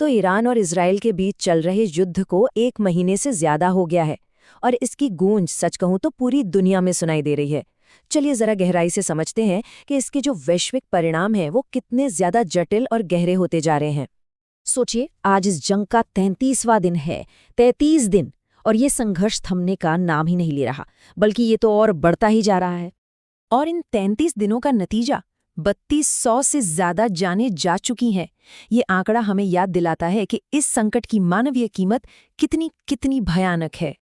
तो ईरान और इजराइल के बीच चल रहे युद्ध को 1 महीने से ज्यादा हो गया है और इसकी गूंज सच कहूं तो पूरी दुनिया में सुनाई दे रही है। चलिए जरा गहराई से समझते हैं कि इसके जो वैश्विक परिणाम हैं वो कितने ज्यादा जटिल और गहरे होते जा रहे हैं। सोचिए, आज इस जंग का 33वां दिन है, 33 दिन, और ये संघर्ष थमने का नाम ही नहीं ले रहा, बल्कि ये तो और बढ़ता ही जा रहा है। और इन 33 दिनों का नतीजा 3200 से ज्यादा जानें जा चुकी हैं। ये आंकड़ा हमें याद दिलाता है कि इस संकट की मानवीय कीमत कितनी भयानक है।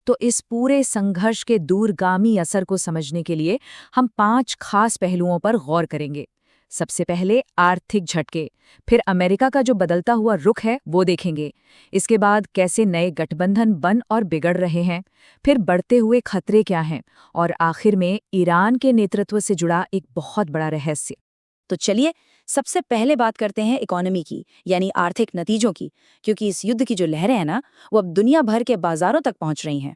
तो इस पूरे संघर्ष के दूरगामी असर को समझने के लिए हम 5 खास पहलुओं पर गौर करेंगे। सबसे पहले आर्थिक झटके, फिर अमेरिका का जो बदलता हुआ रुख है वो देखेंगे। इसके बाद कैसे नए गठबंधन बन और बिगड़ रहे हैं, फिर बढ़ते हुए खतरे क्या हैं, और आखिर में ईरान के नेतृत्व से जुड़ा एक बहुत बड़ा रहस्य। तो चलिए सबसे पहले बात करते हैं इकोनॉमी की, यानी आर्थिक नतीजों की, क्योंकि इस युद्ध की जो लहरें हैं ना, वो अब दुनिया भर के बाजारों तक पहुंच रही हैं।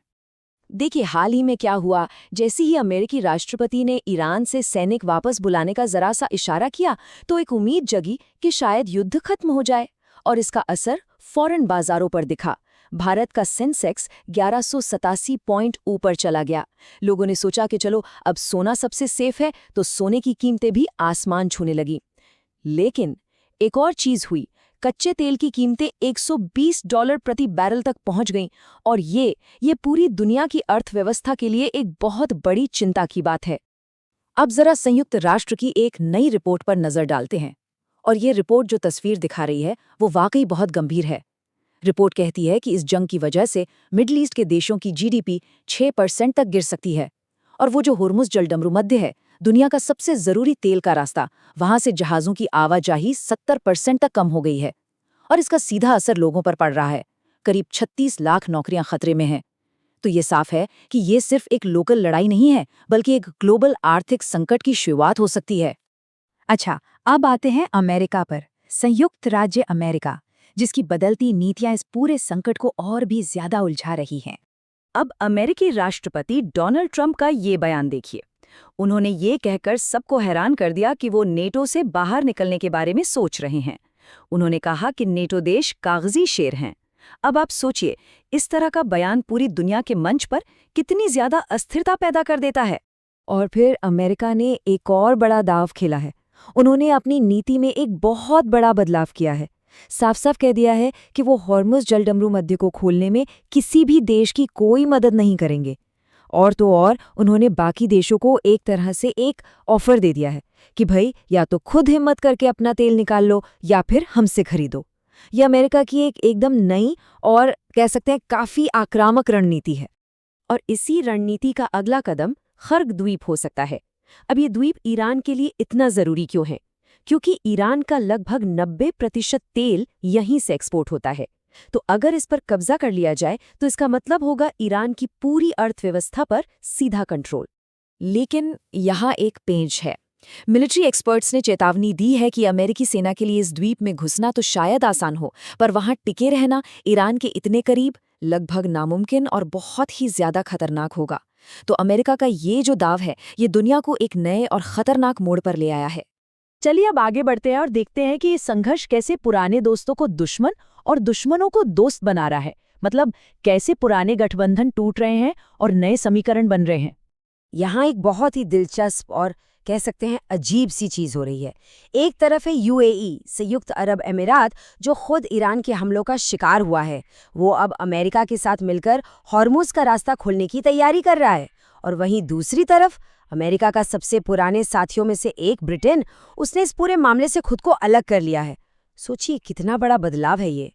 देखिए, हाल ही में क्या हुआ, जैसे ही अमेरिकी राष्ट्रपति ने ईरान से सैनिक वापस बुलाने का जरा सा इशारा किया तो एक उम्मीद जगी कि शायद युद्ध खत्म हो जाए, और इसका असर फौरन बाजारों पर दिखा। भारत का सेंसेक्स 1187 पॉइंट ऊपर चला गया। लोगों ने सोचा कि चलो अब सोना सबसे सेफ है, तो सोने की कीमतें भी आसमान छूने लगी। लेकिन एक और चीज हुई, कच्चे तेल की कीमतें $120 प्रति बैरल तक पहुंच गईं, और ये पूरी दुनिया की अर्थव्यवस्था के लिए एक बहुत बड़ी चिंता की बात है। अब जरा संयुक्त राष्ट्र की एक नई रिपोर्ट पर नजर डालते हैं, और ये रिपोर्ट जो तस्वीर दिखा रही है वो वाकई बहुत गंभीर है। रिपोर्ट कहती है कि इस जंग की वजह से मिडल ईस्ट के देशों की जीडीपी 6% तक गिर सकती है, और वो जो हुर्मुज़ जलडमरू मध्य है, दुनिया का सबसे जरूरी तेल का रास्ता, वहां से जहाजों की आवाजाही 70% तक कम हो गई है, और इसका सीधा असर लोगों पर पड़ रहा है। करीब 36 लाख नौकरियां खतरे में हैं। तो ये साफ है कि ये सिर्फ एक लोकल लड़ाई नहीं है, बल्कि एक ग्लोबल आर्थिक संकट की शुरुआत हो सकती है। अच्छा, अब आते हैं अमेरिका पर। संयुक्त राज्य अमेरिका, जिसकी बदलती नीतियां इस पूरे संकट को और भी ज्यादा उलझा रही हैं। अब अमेरिकी राष्ट्रपति डोनाल्ड ट्रंप का ये बयान देखिए। उन्होंने ये कहकर सबको हैरान कर दिया कि वो नेटो से बाहर निकलने के बारे में सोच रहे हैं। उन्होंने कहा कि नेटो देश कागजी शेर हैं। अब आप सोचिए, इस तरह का बयान पूरी दुनिया के मंच पर कितनी ज्यादा अस्थिरता पैदा कर देता है। और फिर अमेरिका ने एक और बड़ा दांव खेला है। उन्होंने अपनी नीति में एक बहुत बड़ा बदलाव किया है। साफ साफ कह दिया है कि वो हॉर्मुज़ जलडमरू मध्य को खोलने में किसी भी देश की कोई मदद नहीं करेंगे। और तो और उन्होंने बाकी देशों को एक तरह से एक ऑफर दे दिया है कि भाई, या तो खुद हिम्मत करके अपना तेल निकाल लो या फिर हमसे खरीदो। ये अमेरिका की एक एकदम नई और कह सकते हैं काफी आक्रामक रणनीति है। और इसी रणनीति का अगला कदम खर्ग द्वीप हो सकता है। अब ये द्वीप ईरान के लिए इतना जरूरी क्यों है? क्योंकि ईरान का लगभग 90% तेल यहीं से एक्सपोर्ट होता है। तो अगर इस पर कब्जा कर लिया जाए तो इसका मतलब होगा ईरान की पूरी अर्थव्यवस्था पर सीधा कंट्रोल। लेकिन यहाँ एक पेंच है। मिलिट्री एक्सपर्ट्स ने चेतावनी दी है कि अमेरिकी सेना के लिए इस द्वीप में घुसना तो शायद आसान हो, पर वहां टिके रहना ईरान के इतने करीब लगभग नामुमकिन और बहुत ही ज्यादा खतरनाक होगा। तो अमेरिका का ये जो दाव है, ये दुनिया को एक नए और खतरनाक मोड़ पर ले आया है। चलिए अब आगे बढ़ते हैं और देखते हैं कि ये संघर्ष कैसे पुराने दोस्तों को दुश्मन और दुश्मनों को दोस्त बना रहा है। मतलब कैसे पुराने गठबंधन टूट रहे हैं और नए समीकरण बन रहे हैं। यहाँ एक बहुत ही दिलचस्प और कह सकते हैं अजीब सी चीज हो रही है। एक तरफ है यूएई, संयुक्त अरब अमीरात, जो खुद ईरान के हमलों का शिकार हुआ है। वो अब अमेरिका के साथ मिलकर हॉर्मुज़ का रास्ता खोलने की तैयारी कर रहा है। और वहीं दूसरी तरफ अमेरिका का सबसे पुराने साथियों में से एक ब्रिटेन, उसने इस पूरे मामले से खुद को अलग कर लिया है। सोचिए कितना बड़ा बदलाव है ये।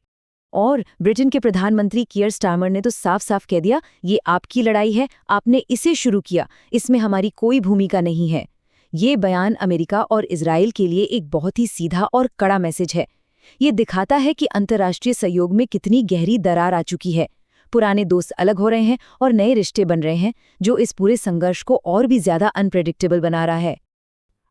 और ब्रिटेन के प्रधानमंत्री कियर स्टारमर ने तो साफ साफ कह दिया, ये आपकी लड़ाई है, आपने इसे शुरू किया, इसमें हमारी कोई भूमिका नहीं है। ये बयान अमेरिका और इजराइल के लिए एक बहुत ही सीधा और कड़ा मैसेज है। ये दिखाता है कि अंतर्राष्ट्रीय सहयोग में कितनी गहरी दरार आ चुकी है। पुराने दोस्त अलग हो रहे हैं और नए रिश्ते बन रहे हैं, जो इस पूरे संघर्ष को और भी ज्यादा अनप्रेडिक्टेबल बना रहा है।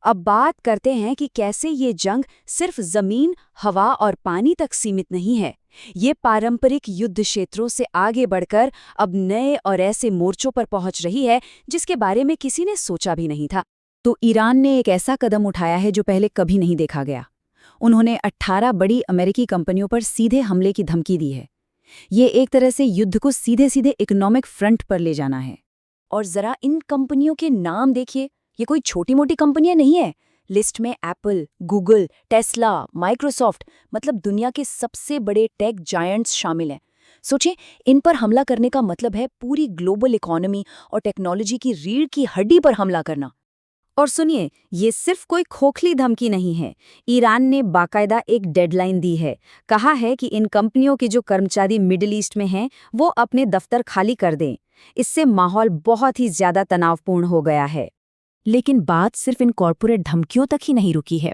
अब बात करते हैं कि कैसे ये जंग सिर्फ जमीन, हवा और पानी तक सीमित नहीं है। ये पारंपरिक युद्ध क्षेत्रों से आगे बढ़कर अब नए और ऐसे मोर्चों पर पहुंच रही है जिसके बारे में किसी ने सोचा भी नहीं था। तो ईरान ने एक ऐसा कदम उठाया है जो पहले कभी नहीं देखा गया। उन्होंने 18 बड़ी अमेरिकी कंपनियों पर सीधे हमले की धमकी दी है। ये एक तरह से युद्ध को सीधे सीधे इकोनॉमिक फ्रंट पर ले जाना है। और जरा इन कंपनियों के नाम देखिए, ये कोई छोटी मोटी कंपनियां नहीं है। लिस्ट में एप्पल, गूगल, टेस्ला, माइक्रोसॉफ्ट, मतलब दुनिया के सबसे बड़े टेक जायंट्स शामिल हैं। सोचें, इन पर हमला करने का मतलब है पूरी ग्लोबल इकोनॉमी और टेक्नोलॉजी की रीढ़ की हड्डी पर हमला करना। और सुनिए, ये सिर्फ कोई खोखली धमकी नहीं है। ईरान ने बाकायदा एक डेडलाइन दी है। कहा है कि इन कंपनियों के जो कर्मचारी मिडिल ईस्ट में हैं, वो अपने दफ्तर खाली कर दें। इससे माहौल बहुत ही ज्यादा तनावपूर्ण हो गया है। लेकिन बात सिर्फ इन कॉरपोरेट धमकियों तक ही नहीं रुकी है।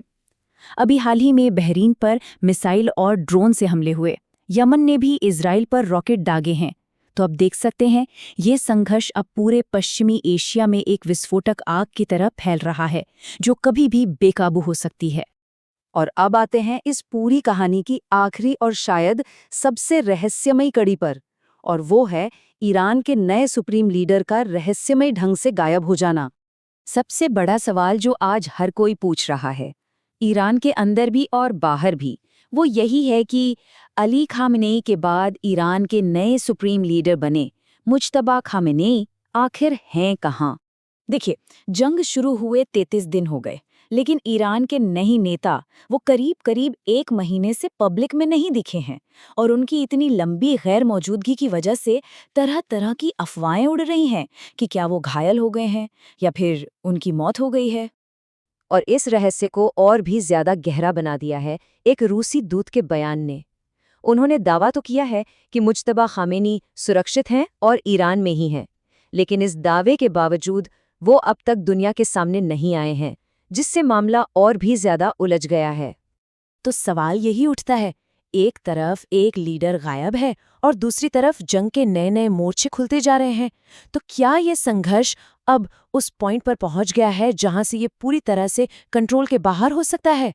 अभी हाल ही में बहरीन पर मिसाइल और ड्रोन से हमले हुए। यमन ने भी इजराइल पर रॉकेट दागे हैं। तो अब देख सकते हैं, ये संघर्ष अब पूरे पश्चिमी एशिया में एक विस्फोटक आग की तरह फैल रहा है, जो कभी भी बेकाबू हो सकती है। और अब आते हैं इस पूरी कहानी की आखिरी और शायद सबसे रहस्यमयी कड़ी पर, और वो है ईरान के नए सुप्रीम लीडर का रहस्यमय ढंग से गायब हो जाना। सबसे बड़ा सवाल जो आज हर कोई पूछ रहा है, ईरान के अंदर भी और बाहर भी, वो यही है कि अली खामेनेई के बाद ईरान के नए सुप्रीम लीडर बने मुज्तबा खामेनेई आखिर हैं कहाँ? देखिए, जंग शुरू हुए 33 दिन हो गए, लेकिन ईरान के नए नेता वो करीब करीब 1 महीने से पब्लिक में नहीं दिखे हैं, और उनकी इतनी लंबी गैर मौजूदगी की वजह से तरह तरह की अफवाहें उड़ रही हैं कि क्या वो घायल हो गए हैं या फिर उनकी मौत हो गई है। और इस रहस्य को और भी ज्यादा गहरा बना दिया है एक रूसी दूत के बयान ने। उन्होंने दावा तो किया है कि मुज्तबा खामेनी सुरक्षित हैं और ईरान में ही हैं, लेकिन इस दावे के बावजूद वो अब तक दुनिया के सामने नहीं आए हैं, जिससे मामला और भी ज्यादा उलझ गया है। तो सवाल यही उठता है, एक तरफ एक लीडर गायब है और दूसरी तरफ जंग के नए नए मोर्चे खुलते जा रहे हैं। तो क्या ये संघर्ष अब उस पॉइंट पर पहुंच गया है जहां से ये पूरी तरह से कंट्रोल के बाहर हो सकता है?